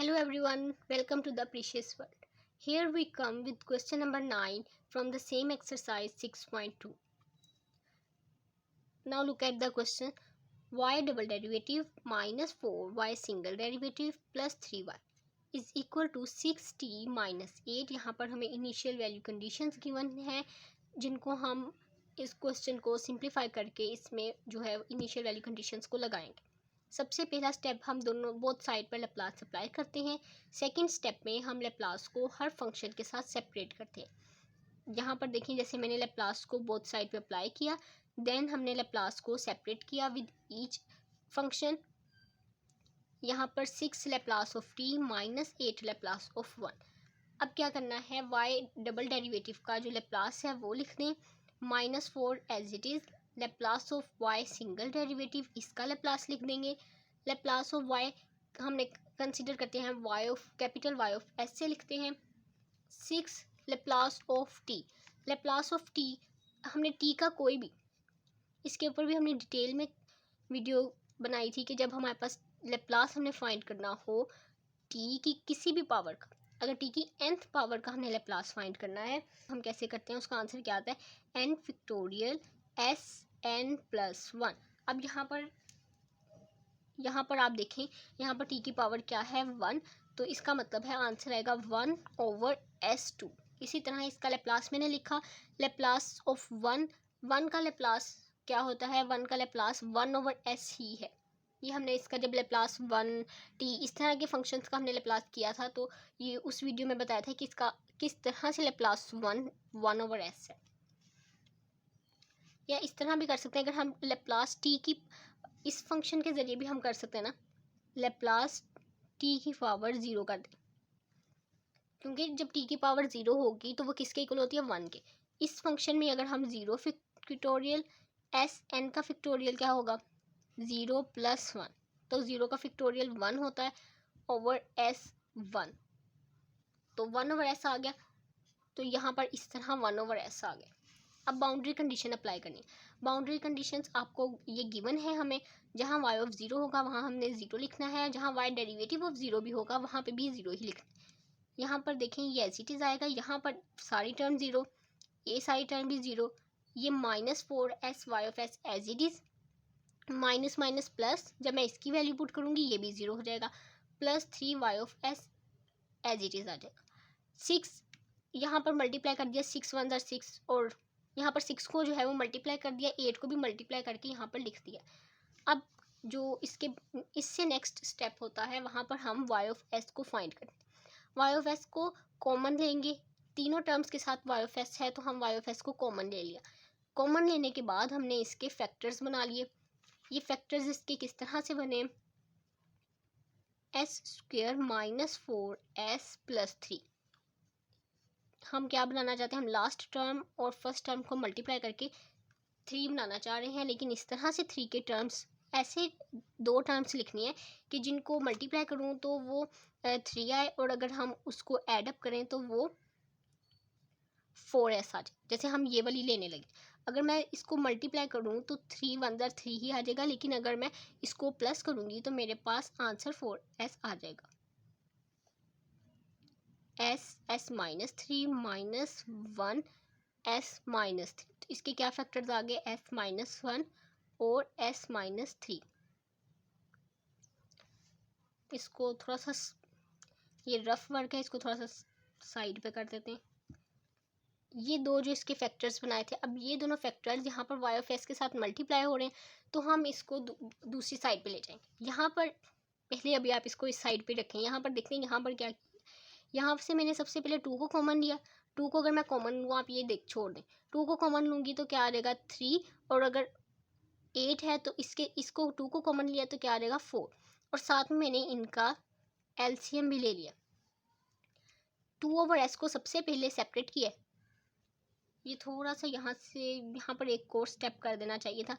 Hello everyone, welcome to the Precious World. Here we come with question number 9 from the same exercise 6.2. Now look at the question. Y double derivative minus 4y single derivative plus 3y is equal to 6t minus 8. यहाँ पर हमें initial value conditions given है जिनको हम इस question को simplify करके इसमें जो है इनिशियल वैल्यू कंडीशंस को लगाएंगे। सबसे पहला स्टेप हम दोनों बोथ साइड पर लेप्लास अप्लाई करते हैं। सेकंड स्टेप में हम लेप्लास को हर फंक्शन के साथ सेपरेट करते हैं। यहाँ पर देखिए जैसे मैंने लेप्लास को बोथ साइड पे अप्लाई किया, देन हमने लेप्लास को सेपरेट किया विद ईच फंक्शन। यहाँ पर 6 Laplace of t minus 8 Laplace of 1। अब क्या करना है, y डबल डेरिवेटिव का जो लेप्लास है वो लिख दें, -4 as it is. Laplace of y single derivative, इसका लेप्लास लिख देंगे। लेप्लास ऑफ y हमने कंसीडर करते हैं y of capital Y of s से लिखते हैं। 6 Laplace of t, Laplace of t हमने t का कोई भी, इसके ऊपर भी हमने डिटेल में वीडियो बनाई थी कि जब हमारे पास लेप्लास हमने फाइंड करना हो t की किसी भी पावर का, अगर t की nth पावर का हमने लेप्लास फाइंड करना है, हम कैसे करते हैं, उसका आंसर क्या आता है, n factorial s n plus 1। अब यहाँ पर आप देखें, यहाँ पर t की पावर क्या है 1, तो इसका मतलब है आंसर आएगा 1/s2। इसी तरह इसका लेप्लास मैंने लिखा, लेप्लास ऑफ 1 का लेप्लास क्या होता है, 1 का लेप्लास 1/s ही है। ये हमने इसका जब लेप्लास 1 t इस तरह के फंक्शंस का हमने लेप्लास किया था, तो ये उस वीडियो में बताया था कि इसका किस तरह से लेप्लास 1/s है। या इस तरह भी कर सकते हैं, अगर हम लेप्लास t की इस फंक्शन के ज़रिए भी हम कर सकते हैं ना, लेप्लास t की पावर 0 कर दें, क्योंकि जब t की पावर 0 होगी तो वो किसके इक्वल होती है, 1 के। इस फंक्शन में अगर हम 0 फैक्टोरियल s n का फैक्टोरियल क्या होगा, 0 + 1, तो 0 का फैक्टोरियल 1 होता है ओवर s 1, तो 1/s आ गया। तो यहाँ पर इस तरह 1/s आ गया। अब बाउंड्री कंडीशन अप्लाई करनी। बाउंड्री कंडीशंस आपको ये गिवन है हमें, जहाँ y ऑफ 0 होगा वहाँ हमने 0 लिखना है, जहाँ y डेरिवेटिव ऑफ 0 भी होगा वहाँ पे भी 0 ही लिखना है। यहाँ पर देखें ये एज इट इज़ आएगा, यहाँ पर सारी टर्म 0, ये सारी टर्म भी 0, ये -4s y of s as it is, minus minus plus, जब मैं इसकी वैल्यू पुट करूँगी ये भी 0 हो जाएगा, +3 y of s as it is आ जाएगा। 6 यहाँ पर मल्टीप्लाई कर दिया, 6 1 6, और यहाँ पर 6 को जो है वो मल्टीप्लाई कर दिया, 8 को भी मल्टीप्लाई करके यहाँ पर लिख दिया। अब जो इससे नेक्स्ट स्टेप होता है, वहाँ पर हम y ऑफ s को फाइंड करें। y ऑफ s को कॉमन लेंगे, तीनों टर्म्स के साथ y ऑफ s है तो हम y ऑफ s को कॉमन ले लिया। कॉमन लेने के बाद हमने इसके फैक्टर्स बना लिए। ये फैक्टर्स इसके किस तरह से बने, s² - 4s + 3। हम क्या बनाना चाहते हैं, हम लास्ट टर्म और फर्स्ट टर्म को मल्टीप्लाई करके 3 बनाना चाह रहे हैं, लेकिन इस तरह से 3 के टर्म्स, ऐसे 2 टर्म्स लिखनी है कि जिनको मल्टीप्लाई करूँ तो वो 3 आए, और अगर हम उसको एडअप करें तो वो 4s आ जाए। जैसे हम ये वाली लेने लगे, अगर मैं इसको मल्टीप्लाई करूँ तो 3 1 3 ही आ जाएगा, लेकिन अगर मैं इसको प्लस करूँगी तो मेरे पास आंसर 4s आ जाएगा। s -3 -1 s -3, तो इसके क्या फैक्टर्स आ गए, s -1 और s -3। इसको थोड़ा सा, ये रफ वर्क है, इसको थोड़ा सा साइड पे कर देते हैं। ये दो जो इसके फैक्टर्स बनाए थे, अब ये दोनों फैक्टर्स यहाँ पर y ऑफ s के साथ मल्टीप्लाई हो रहे हैं, तो हम इसको दूसरी साइड पे ले जाएंगे। यहाँ पर पहले अभी आप इसको इस साइड पे रखें, यहाँ पर देखते हैं यहाँ पर क्या, यहाँ से मैंने सबसे पहले 2 को कॉमन लिया। 2 को अगर मैं कॉमन लूँ, आप ये देख छोड़ दें, 2 को कॉमन लूँगी तो क्या आ जाएगा 3, और अगर 8 है तो इसको 2 को कॉमन लिया तो क्या आ जाएगा 4, और साथ में मैंने इनका एलसीएम भी ले लिया। 2/s को सबसे पहले सेपरेट किया, ये थोड़ा सा यहाँ से यहाँ पर एक और स्टेप कर देना चाहिए था।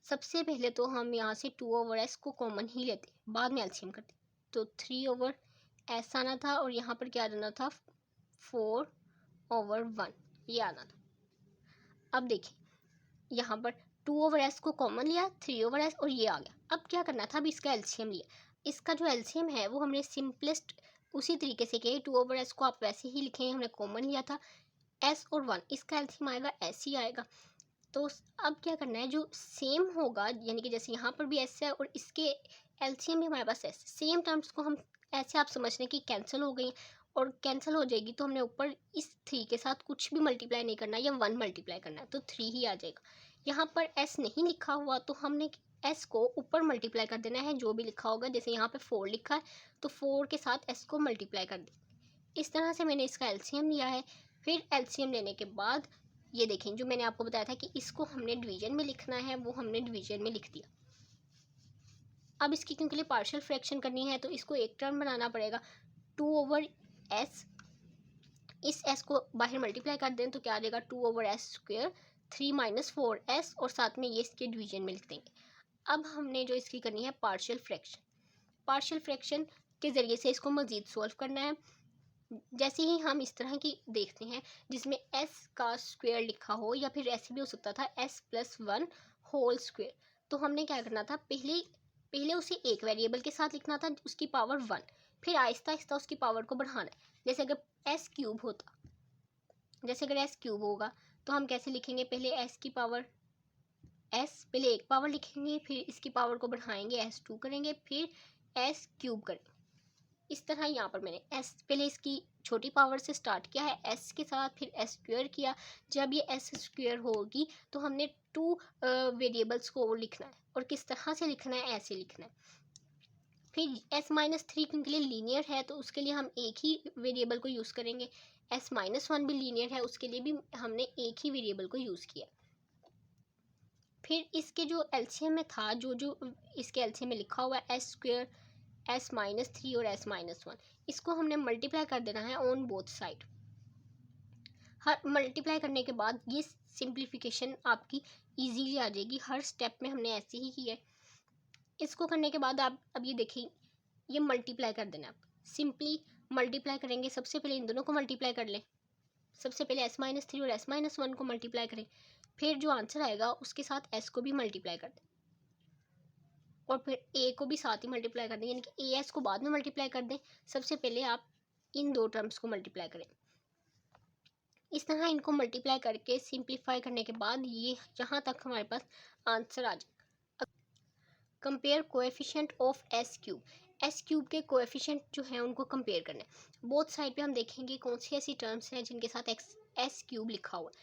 सबसे पहले तो हम यहाँ से 2/s को कॉमन ही लेते, बाद में एलसीएम करते, तो 3/s आना था, और यहाँ पर क्या आना था 4/1 ये आना था। अब देखिए यहाँ पर 2/s को कॉमन लिया, 3/s, और ये आ गया। अब क्या करना था, अब इसका एलसीएम लिया। इसका जो एलसीएम है वो हमने सिंपलेस्ट उसी तरीके से किया, 2/s को आप वैसे ही लिखें, हमने कॉमन लिया था s और 1, इसका एलसीएम आएगा s ही आएगा। तो अब क्या करना है, जो सेम होगा यानी कि जैसे यहाँ पर भी s है और इसके एलसीएम भी हमारे पास s, सेम टर्म्स को हम ऐसे आप समझ लें कि कैंसिल हो गई, और कैंसिल हो जाएगी तो हमने ऊपर इस 3 के साथ कुछ भी मल्टीप्लाई नहीं करना या 1 मल्टीप्लाई करना है, तो 3 ही आ जाएगा। यहाँ पर s नहीं लिखा हुआ तो हमने s को ऊपर मल्टीप्लाई कर देना है, जो भी लिखा होगा, जैसे यहाँ पे 4 लिखा है तो 4 के साथ s को मल्टीप्लाई कर दें। इस तरह से मैंने इसका एलसीएम लिया है। फिर एलसीएम लेने के बाद ये देखें, जो मैंने आपको बताया था कि इसको हमने डिवीजन में लिखना है, वो हमने डिवीजन में लिख दिया। अब इसकी क्योंकि लिए पार्शियल फ्रैक्शन करनी है तो इसको एक टर्म बनाना पड़ेगा, 2/s, इस s को बाहर मल्टीप्लाई कर दें तो क्या आ जाएगा, 2/s², 3 - 4s, और साथ में ये इसके डिवीजन में लिख देंगे। अब हमने जो इसकी करनी है पार्शियल फ्रैक्शन, पार्शियल फ्रैक्शन के ज़रिए से इसको मज़ीद सॉल्व करना है। जैसे ही हम इस तरह की देखते हैं जिसमें s का स्क्वायर लिखा हो, या फिर ऐसे भी हो सकता था s+1 होल स्क्वायर, तो हमने क्या करना था, पहले उसे एक वेरिएबल के साथ लिखना था, उसकी पावर 1, फिर आहिस्ता आहिस्ता उसकी पावर को बढ़ाना है। जैसे अगर s³ होता, जैसे अगर s³ होगा तो हम कैसे लिखेंगे, पहले s की पावर s, पहले एक पावर लिखेंगे, फिर इसकी पावर को बढ़ाएंगे, s2 करेंगे, फिर s³ करेंगे। इस तरह यहाँ पर मैंने s पहले इसकी छोटी पावर से स्टार्ट किया है s के साथ, फिर s² किया। जब ये s² होगी तो हमने 2 वेरिएबल्स को लिखना है, और किस तरह से लिखना है, ऐसे लिखना है। फिर s-3 क्योंकि लिए लीनियर है तो उसके लिए हम एक ही वेरिएबल को यूज़ करेंगे, s-1 भी लीनियर है, उसके लिए भी हमने एक ही वेरिएबल को यूज़ किया। फिर इसके जो एलसीएम में था, जो इसके एलसीएम में लिखा हुआ है s², s-3 और s-1, इसको हमने मल्टीप्लाई कर देना है on both side. Her multiply करने के बाद ये सिंप्लीफिकेशन आपकी इजीली आ जाएगी, हर स्टेप में हमने ऐसे ही किया है। इसको करने के बाद आप अब ये देखिए, ये मल्टीप्लाई कर देना, आप सिंपली मल्टीप्लाई करेंगे। सबसे पहले इन दोनों को मल्टीप्लाई कर लें, सबसे पहले s-3 और s-1 को मल्टीप्लाई करें, फिर जो आंसर आएगा उसके साथ s को भी मल्टीप्लाई कर दें, और फिर a को भी साथ ही मल्टीप्लाई कर दें, यानी कि as को बाद में मल्टीप्लाई कर दें। सबसे पहले आप इन दो टर्म्स को मल्टीप्लाई करें। इस तरह इनको मल्टीप्लाई करके सिंप्लीफाई करने के बाद ये यहाँ तक हमारे पास आंसर आ जाए। कंपेयर कोएफिशिएंट ऑफ s³ के कोएफिशिएंट जो है उनको कंपेयर करना है। बोथ साइड पे हम देखेंगे कौन सी ऐसी टर्म्स हैं जिनके साथ s³ लिखा हुआ है।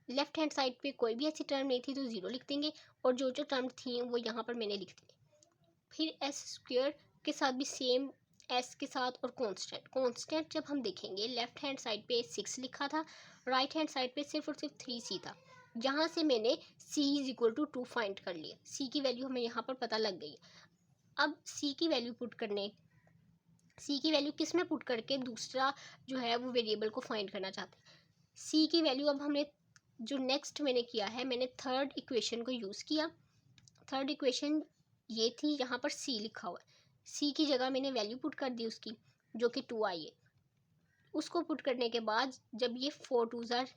लेफ्ट हैंड साइड पे कोई भी ऐसी टर्म नहीं थी तो 0 लिख देंगे, और जो टर्म थी वो यहाँ पर मैंने लिख दी। फिर s² के साथ भी सेम, s के साथ और कांस्टेंट जब हम देखेंगे लेफ्ट हैंड साइड पे 6 लिखा था, राइट हैंड साइड पे सिर्फ और सिर्फ 3c था। जहाँ से मैंने c = 2 फाइंड कर लिया, c की वैल्यू हमें यहाँ पर पता लग गई। अब c की वैल्यू किस में पुट करके दूसरा जो है वो वेरिएबल को फाइंड करना चाहते हैं। c की वैल्यू अब हमने जो नेक्स्ट मैंने किया है, मैंने थर्ड इक्वेशन को यूज़ किया। थर्ड इक्वेशन ये थी, यहाँ पर c लिखा हुआ है, c की जगह मैंने वैल्यू पुट कर दी उसकी, जो कि 2 आई है। उसको पुट करने के बाद जब ये 4 2 ज़ार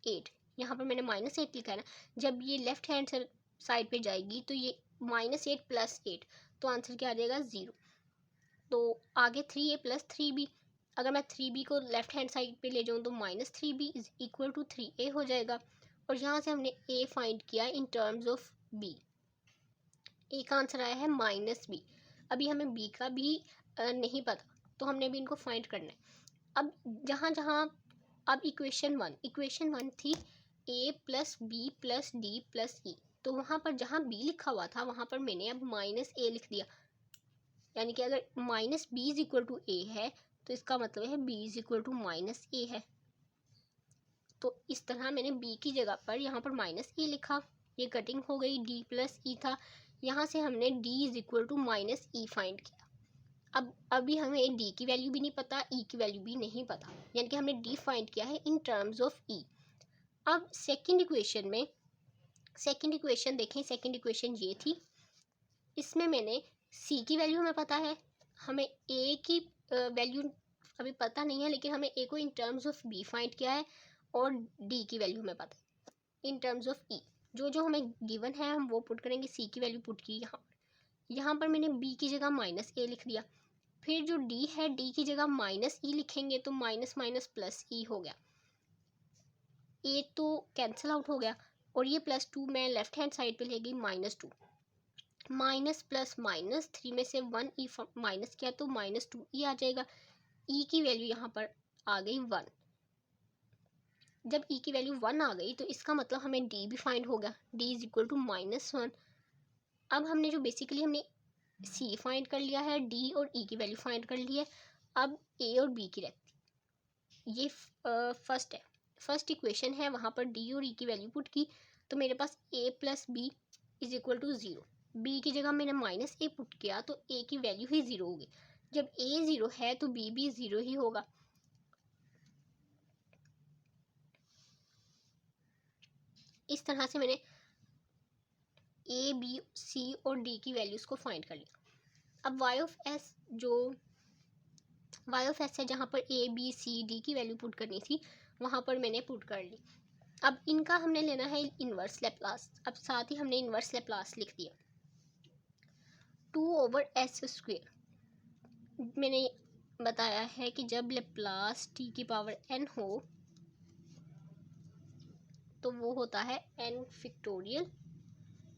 8, यहाँ पर मैंने -8 लिखा है ना, जब ये लेफ्ट हैंड साइड पे जाएगी तो ये -8 + 8, तो आंसर क्या आ जाएगा, 0। तो आगे 3a + 3b, अगर मैं 3b को लेफ्ट हैंड साइड पे ले जाऊँ तो -3b = 3a हो जाएगा। और यहाँ से हमने a फाइंड किया इन टर्म्स ऑफ b, ए का आंसर आया है -b। अभी हमें बी का भी नहीं पता, तो हमने भी इनको फाइंड करना है। अब जहाँ अब इक्वेशन 1 थी a + b + d + e, तो वहाँ पर जहाँ b लिखा हुआ था वहाँ पर मैंने अब -a लिख दिया, यानी कि अगर -b = a है तो इसका मतलब है b = -a है। तो इस तरह मैंने b की जगह पर यहाँ पर -a लिखा, ये कटिंग हो गई, d + e था, यहाँ से हमने d = -e फाइंड किया। अब अभी हमें d की वैल्यू भी नहीं पता, e की वैल्यू भी नहीं पता, यानी कि हमने d फाइंड किया है इन टर्म्स ऑफ e। अब सेकंड इक्वेशन देखें, सेकंड इक्वेशन ये थी, इसमें मैंने c की वैल्यू हमें पता है, हमें a की वैल्यू अभी पता नहीं है, लेकिन हमें a को in terms of b find किया है, और d की वैल्यू हमें पता है इन टर्म्स ऑफ e। जो हमें गिवन है हम वो पुट करेंगे, c की वैल्यू पुट की यहाँ पर, यहाँ पर मैंने b की जगह माइनस ए लिख दिया। फिर जो d है, d की जगह माइनस ई लिखेंगे तो माइनस माइनस प्लस ई हो गया, ए तो कैंसिल आउट हो गया, और ये +2 मैं लेफ्ट हैंड साइड पे ले गई -2, माइनस प्लस माइनस 3 में से 1 ई माइनस किया तो -2 ई आ जाएगा। ई की वैल्यू यहाँ पर आ गई 1। जब ई की वैल्यू 1 आ गई तो इसका मतलब हमें डी भी फाइंड हो गया, डी इज इक्वल टू -1। अब हमने जो बेसिकली हमने सी फाइंड कर लिया है, डी और ई की वैल्यू फाइंड कर ली है। अब ए और बी की रहती, ये फर्स्ट है, फर्स्ट इक्वेशन है, वहाँ पर डी और ई की वैल्यू पुट की तो मेरे पास a plus B is equal to 0। B की जगह मैंने -a पुट किया तो a की वैल्यू ही 0 होगी। जब a 0 है तो b भी 0 ही होगा। इस तरह से मैंने a, b, c और d की वैल्यूज़ को फाइंड कर लिया। अब y ऑफ s, जो y ऑफ s है, जहाँ पर a, b, c, d की वैल्यू पुट करनी थी वहाँ पर मैंने पुट कर ली। अब इनका हमने लेना है इन्वर्स लेप्लास। अब साथ ही हमने इन्वर्स लेप्लास लिख दिया, 2/s²। मैंने बताया है कि जब लेप्लास t की पावर n हो तो वो होता है n factorial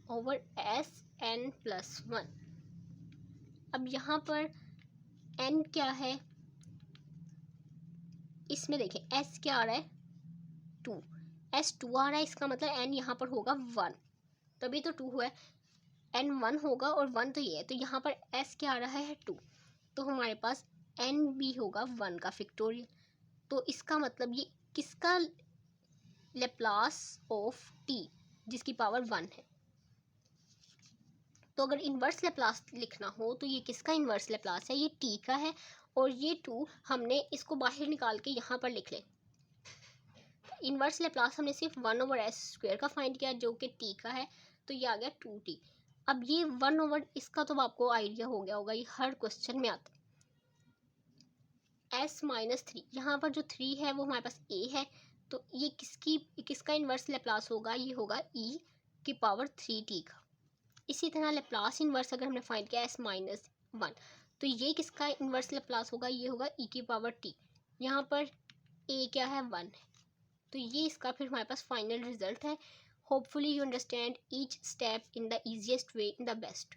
over s n+1। अब यहाँ पर n क्या है, इसमें देखें s क्या आ रहा है, 2, s 2 आ रहा है, इसका मतलब n यहाँ पर होगा 1, तभी तो 2 हुआ है, n 1 होगा और 1 तो ये है, तो यहाँ पर s क्या आ रहा है 2, तो हमारे पास n भी होगा 1 का फैक्टोरियल। तो इसका मतलब ये किसका लेप्लास ऑफ t, जिसकी पावर 1 है। तो अगर इन्वर्स लेप्लास लिखना हो तो ये किसका इन्वर्स लेप्लास है, ये t का है, और ये 2 हमने इसको बाहर निकाल के यहाँ पर लिख लें। इन्वर्स लेप्लास हमने सिर्फ 1/s² का फाइंड किया जो कि t का है, तो ये आ गया 2t। अब ये 1 इसका तो आपको आइडिया हो गया होगा, ये हर क्वेश्चन में आता है। s-3, यहाँ पर जो 3 है वो हमारे पास a है, तो ये किसका इन्वर्स लेप्लास होगा, ये होगा e की पावर 3t का। इसी तरह लेप्लास इन्वर्स अगर हमने फाइंड किया s-1, तो ये किसका इन्वर्स लेप्लास होगा, ये होगा e की पावर t। यहाँ पर a क्या है, 1 है, तो ये इसका फिर हमारे पास फाइनल रिजल्ट है। Hopefully you understand each step in the easiest way, in the best.